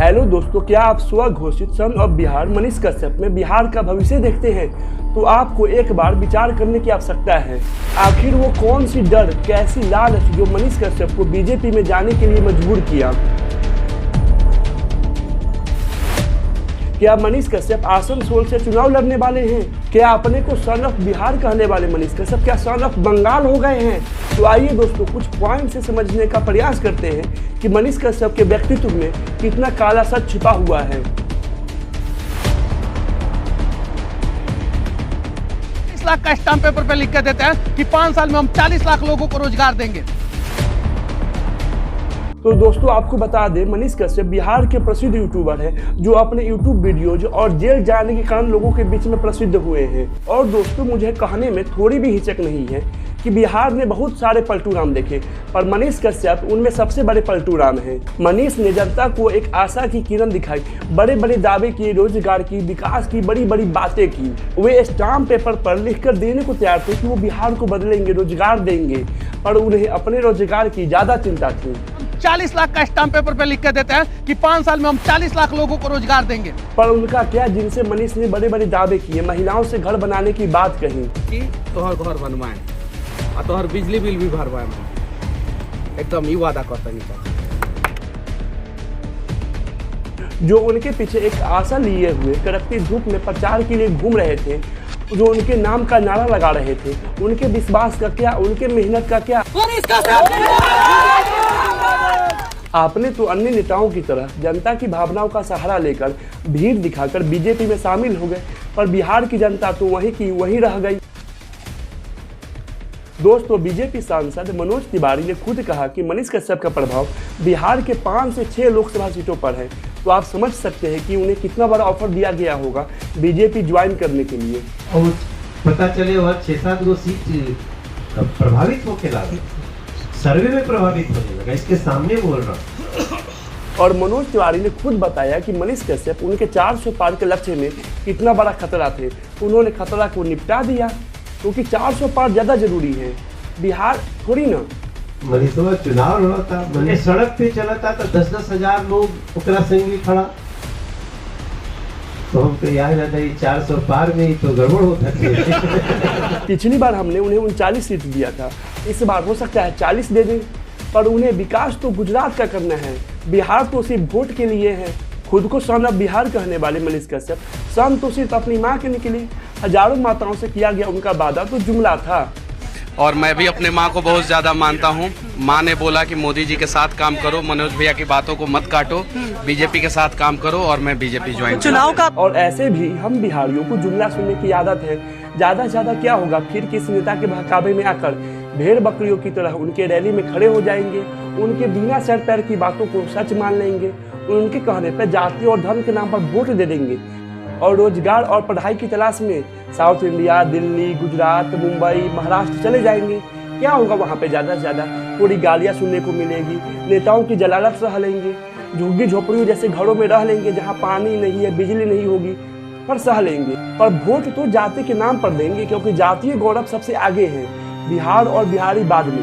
Hello दोस्तों, क्या आप स्वघोषित सन ऑफ बिहार मनीष कश्यप में बिहार का भविष्य देखते हैं? तो आपको एक बार विचार करने की आवश्यकता है। आखिर वो कौन सी डर, कैसी लालच जो मनीष कश्यप को बीजेपी में जाने के लिए मजबूर किया? क्या मनीष कश्यप आसनसोल से चुनाव लड़ने वाले हैं? क्या अपने को सन ऑफ बिहार कहने वाले मनीष कश्यप क्या सन ऑफ बंगाल हो गए हैं? तो आइए दोस्तों, कुछ पॉइंट से समझने का प्रयास करते हैं कि मनीष कश्यप के व्यक्तित्व में कितना काला सच छिपा हुआ है। 40 लाख का स्टाम्प पेपर पे लिख के देते हैं कि 5 साल में हम 40 लाख लोगों को रोजगार देंगे। तो दोस्तों, आपको बता दें, मनीष कश्यप बिहार के प्रसिद्ध यूट्यूबर हैं जो अपने यूट्यूब वीडियोज और जेल जाने के कारण लोगों के बीच में प्रसिद्ध हुए हैं। और दोस्तों, मुझे कहने में थोड़ी भी हिचक नहीं है कि बिहार ने बहुत सारे पलटू राम देखे, पर मनीष कश्यप उनमें सबसे बड़े पलटू राम हैं। मनीष ने जनता को एक आशा की किरण दिखाई, बड़े बड़े दावे किए, रोजगार की, विकास की बड़ी बड़ी बातें की। वे स्टाम्प पेपर पर लिखकर देने को तैयार थे कि वो बिहार को बदलेंगे, रोजगार देंगे, पर उन्हें अपने रोजगार की ज्यादा चिंता थी। 40 लाख का स्टाम्प पेपर पे लिख के देते हैं कि 5 साल में हम 40 लाख लोगों को रोजगार देंगे। पर उनका क्या, जिनसे मनीष ने बड़े बड़े दावे किए, महिलाओं से घर बनाने की बात कही कि तोहर घर बनवाए और तोहर बिजली बिल भी भरवाए, एकदम ही वादा करता नहीं। जो उनके पीछे एक आशा लिए हुए कड़कती धूप में प्रचार के लिए घूम रहे थे, जो उनके नाम का नारा लगा रहे थे, उनके विश्वास का क्या, उनके मेहनत का क्या? आपने तो अन्य नेताओं की तरह जनता की भावनाओं का सहारा लेकर भीड़ दिखाकर बीजेपी में शामिल हो गए, पर बिहार की जनता तो वहीं की वहीं रह गई। दोस्तों, बीजेपी सांसद मनोज तिवारी ने खुद कहा कि मनीष कश्यप का प्रभाव बिहार के 5 से 6 लोकसभा सीटों पर है। तो आप समझ सकते हैं कि उन्हें कितना बड़ा ऑफर दिया गया होगा बीजेपी ज्वाइन करने के लिए। और पता चले वह 6-7 गो सीट प्रभावित होके लगा, सर्वे में प्रभावित होने लगा, इसके सामने बोल रहा हूँ। और मनोज तिवारी ने खुद बताया कि मनीष कश्यप उनके 400 पार के लक्ष्य में कितना बड़ा खतरा थे। उन्होंने खतरा को निपटा दिया, क्योंकि 400 पार ज्यादा जरूरी है, बिहार थोड़ी ना। मनीषवा चुनाव लड़ा था, मनीष सड़क पे चला था तो 10-10 हजार लोग ओकरा संग खड़ा, तो हमको याद आता है 400 पार में ही तो गड़बड़ होता है। पिछली बार हमने उन्हें 39 सीट दिया था, इस बार हो सकता है 40 दे दें, पर उन्हें विकास तो गुजरात का करना है, बिहार तो सिर्फ वोट के लिए है। खुद को सन ऑफ बिहार कहने वाले मनीष कश्यप सन तो सिर्फ अपनी माँ के निकले। हजारों माताओं से किया गया उनका वादा तो जुमला था। और मैं भी अपने माँ को बहुत ज़्यादा मानता हूँ। माँ ने बोला कि मोदी जी के साथ काम करो, मनोज भैया की बातों को मत काटो, बीजेपी के साथ काम करो, और मैं बीजेपी ज्वाइन चुनाव का। और ऐसे भी हम बिहारियों को जुमला सुनने की आदत है। ज़्यादा से ज़्यादा क्या होगा, फिर किसी नेता के बहकावे में आकर भेड़ बकरियों की तरह उनके रैली में खड़े हो जाएंगे, उनके बिना सर पैर की बातों को सच मान लेंगे, उनके कहने पर जाति और धर्म के नाम पर वोट दे देंगे, और रोजगार और पढ़ाई की तलाश में साउथ इंडिया, दिल्ली, गुजरात, मुंबई, महाराष्ट्र चले जाएंगे। क्या होगा वहाँ पे? ज़्यादा से ज़्यादा थोड़ी गालियाँ सुनने को मिलेगी, नेताओं की जलालत सह लेंगे, झुग्गी झोपड़ियों जैसे घरों में रह लेंगे जहाँ पानी नहीं है, बिजली नहीं होगी, पर सह लेंगे। पर वोट तो जाति के नाम पर देंगे, क्योंकि जातीय गौरव सबसे आगे है, बिहार और बिहारी बाद में।